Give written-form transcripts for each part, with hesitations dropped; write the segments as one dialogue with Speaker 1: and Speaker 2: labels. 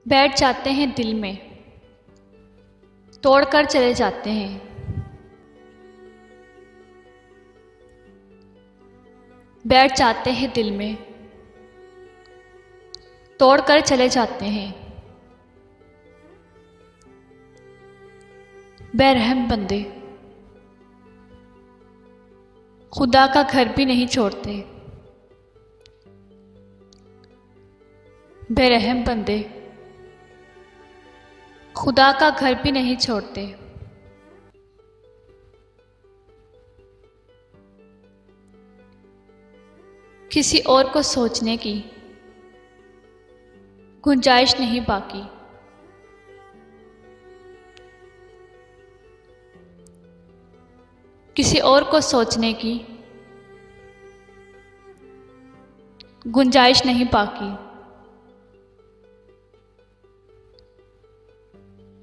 Speaker 1: बैठ जाते हैं दिल में, तोड़कर चले जाते हैं। बैठ जाते हैं दिल में, तोड़कर चले जाते हैं। बेरहम बंदे खुदा का घर भी नहीं छोड़ते। बेरहम बंदे खुदा का घर भी नहीं छोड़ते। किसी और को सोचने की गुंजाइश नहीं बाकी। किसी और को सोचने की गुंजाइश नहीं बाकी।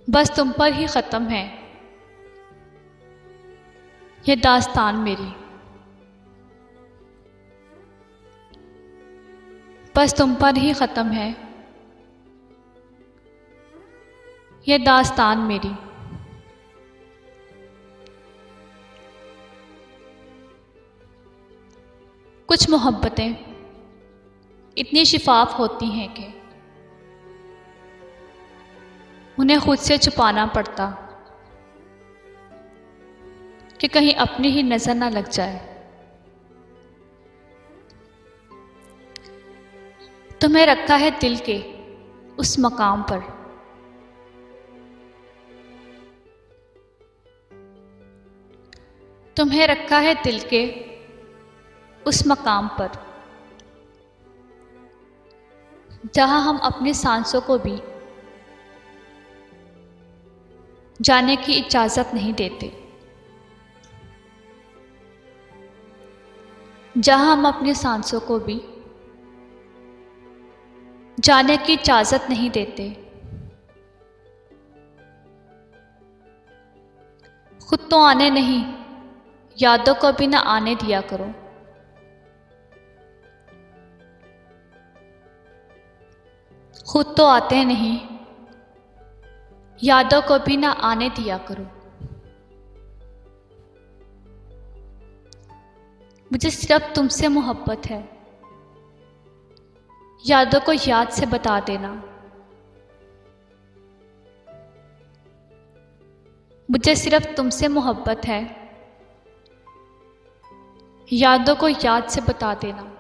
Speaker 1: बस तुम पर ही ख़त्म है ये दास्तान मेरी। बस तुम पर ही ख़त्म है ये दास्तान मेरी। कुछ मोहब्बतें इतनी शिफाफ होती हैं कि उन्हें खुद से छुपाना पड़ता कि कहीं अपनी ही नज़र ना लग जाए। तुम्हें रखा है दिल के उस मकाम पर, तुम्हें रखा है दिल के उस मकाम पर, जहां हम अपनी सांसों को भी जाने की इजाज़त नहीं देते। जहां हम अपनी सांसों को भी जाने की इजाज़त नहीं देते। खुद तो आने नहीं, यादों को भी ना आने दिया करो। खुद तो आते नहीं, यादों को भी ना आने दिया करो। मुझे सिर्फ तुमसे मोहब्बत है, यादों को याद से बता देना। मुझे सिर्फ तुमसे मोहब्बत है, यादों को याद से बता देना।